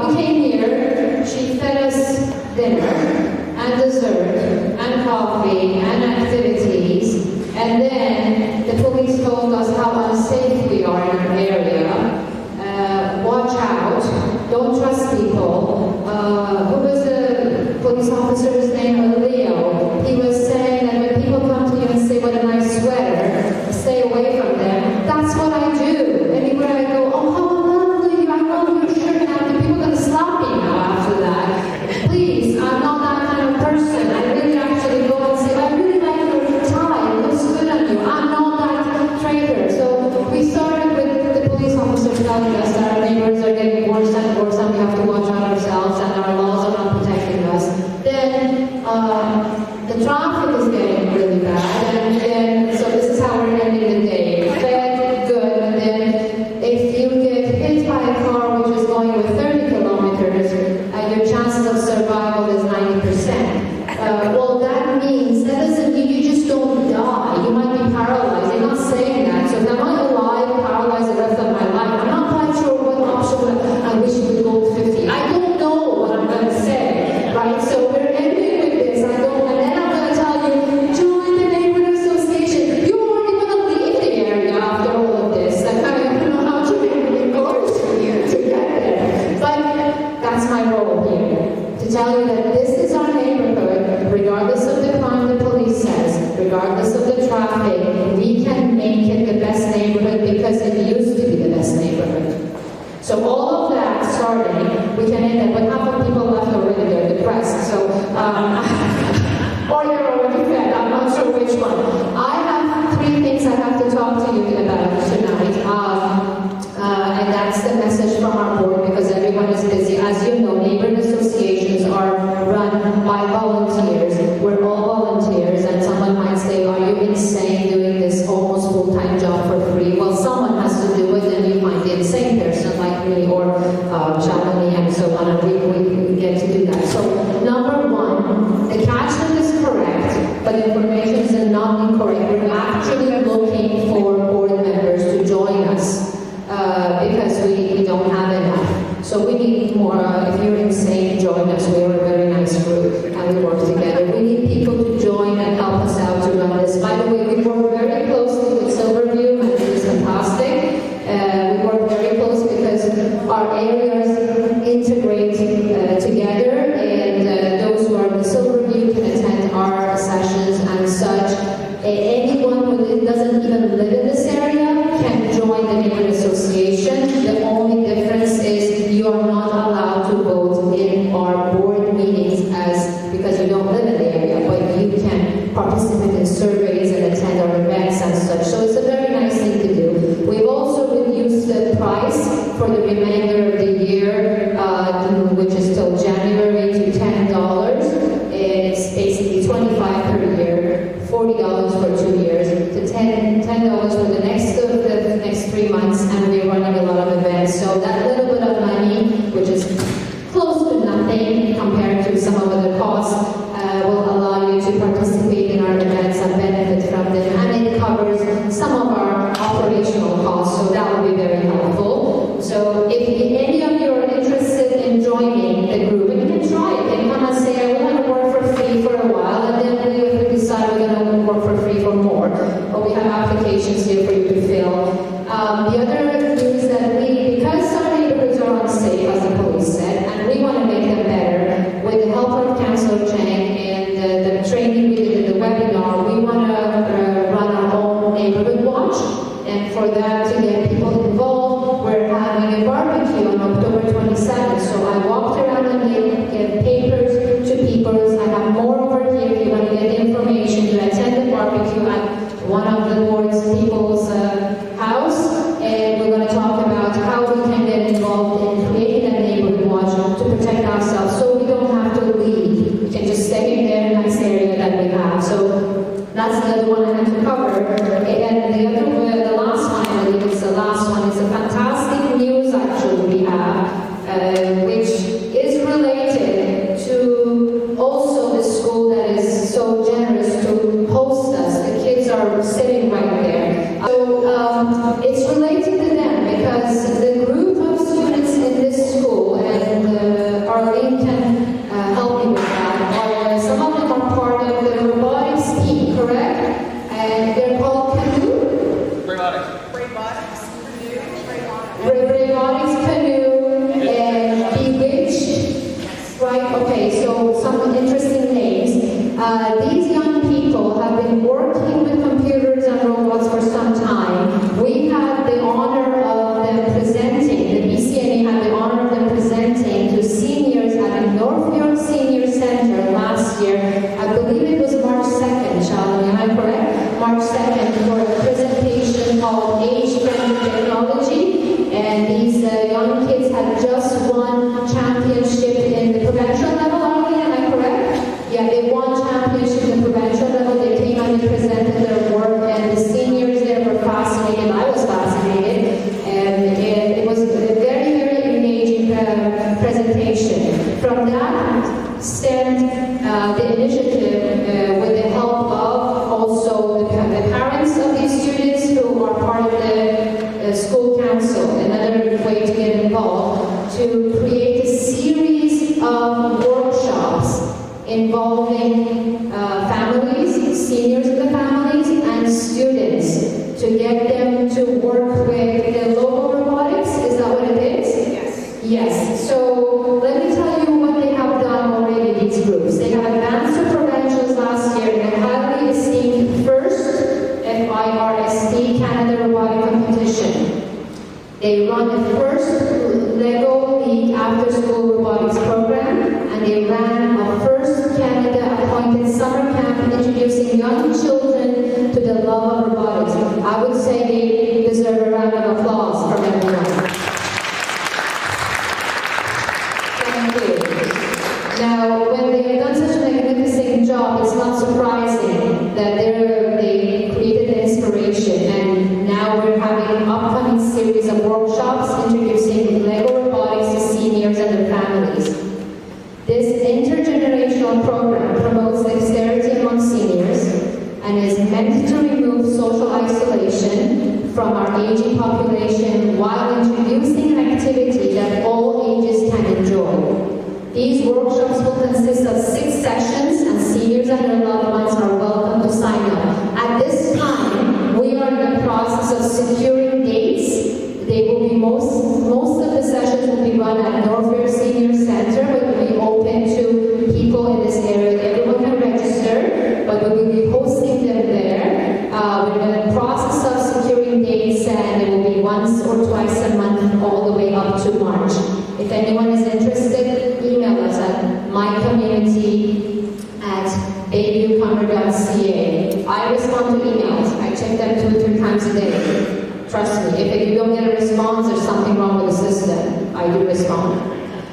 we came here, she fed us dinner and dessert and coffee and activities, and then the police told us how unsafe we are in our area. Watch out, don't trust people. Who was the police officer's name? Leo. He was saying that when people come to you and say, what a nice sweater, stay away from them. That's what I do. Anywhere I go, oh, how lovely, I love your shirt now. The people are going to slap me now after that. Please, I'm not that kind of person. I really actually go and say, I really like your tie, it looks good on you. I'm not that traitor. So we started with the police officer telling us that our neighbors are getting worse and worse and we have to watch out ourselves and our laws are not protecting us. Then the traffic is getting really bad, and then so this is how we're ending the day. Fed, good, and then if you get hit by a car which is going with 30 kilometers, your chances of survival is 90%. Well, that means, that doesn't mean you just don't die. You might be paralyzed. You're not saying that. So am I alive, paralyzed the rest of my life? I'm not quite sure what option I wish you would go to 50. I don't know what I'm going to say, right? So we're ending with this. And then I'm going to tell you, join the neighborhood association. You already want to leave the area after all of this. I kind of don't know how to make goals for you to get there. But that's my role here, to tell you that this is our neighborhood, regardless of the crime the police says, regardless of the traffic, we can make it the best neighborhood because it used to be the best neighborhood. So all of that starting, we can end up, but half of people left already, they're depressed. So, or they're already fed, I'm not sure which one. I have 3 things I have to talk to you about tonight. And that's the message from our board because everyone is busy. As you know, neighborhood associations are run by volunteers. We're all volunteers, and someone might say, are you insane doing this almost full-time job for free? Well, someone has to do it, and you find the insane person like me or Shalini and so on, and we get to do that. So, number 1, the catchment is correct, but information is not incorrect. We're actually looking for board members to join us. Because we don't have enough. So we need more, if you're insane, join us. We are a very nice group and we work together. We need people to join and help us out to run this. By the way, we work very closely with Silverview and it is fantastic. We work very close because our areas integrate together and those who are in the Silverview can attend our sessions and such. Anyone who doesn't even live in this area can join the neighborhood association. The only difference is you are not allowed to vote in our board meetings because you don't live in the area, but you can participate in surveys and attend our events and such. So it's a very nice thing to do. We've also reduced the price for the remainder of the year, which is till January, to $10. It's basically $25 per year, $40 for 2 years, to $10 for the next 3 months, and we're running a lot of events. So that little bit of money, which is close to nothing compared to some of the costs, will allow you to participate in our events and benefit from them, and it covers some of our operational costs, so that will be very helpful. So if any of you are interested in joining the group, and you can try it, and come and say, I want to work for free for a while, and then we decide we're going to work for free for more. But we have applications here for you to fill. The other news that because our neighborhoods are unsafe, as the police said, and we want to make them better, with the help of Councillor Chang and the training we did in the webinar, we want to run our own neighborhood watch, and for that to get people involved, we're having a barbecue on October 27th. So I walked around and gave papers to people. I have more over here if you want to get information. You attend the barbecue at one of the board's people's house, and we're going to talk about how we can get involved in creating a neighborhood watch to protect ourselves so we don't have to leave. We can just stay in there, nice area that we have. So that's the other one I had to cover. And the last one, I believe it's the last one, is a fantastic news actually we have, which is related to also the school that is so generous to host us. The kids are sitting right there. So it's related to them because the group of students in this school from that stemmed the initiative with the help of also the parents of these students who are part of the school council, another way to get involved, to create a series of workshops involving families, seniors of the families, and students to get them to work with the local robotics. Is that what it is? Yes. Yes. So let me tell you what they have done already, these groups. They have advanced to provincials last year in a highly esteemed first FIRST Canada Robotic Competition. They run the first Lego League after-school robotics program, and they ran a first Canada-appointed summer camp introducing young children to the love of robotics. I would say they deserve a round of applause from everyone. Thank you. Now, when they have done such a magnificent job, it's not surprising that they created the inspiration, and now we're having an upcoming series of workshops introducing Lego robotics to seniors and their families. This intergenerational program promotes dexterity among seniors and is meant to remove social isolation from our aging population while introducing an activity that all ages can enjoy. These workshops will consist of 6 sessions, and seniors and their loved ones are welcome to sign up. At this time, we are in the process of securing dates. They will be most of the sessions will be run at Northfair Senior Center, but will be open to people in this area. Everyone can register, but we will be hosting them there. We're in the process of securing dates, and it will be once or twice a month, all the way up to March. If anyone is interested, email us at mycommunity@bayviewcummer.ca. I respond to emails. I check them 2 or 3 times a day. Trust me, if you don't get a response, there's something wrong with the system. I do respond.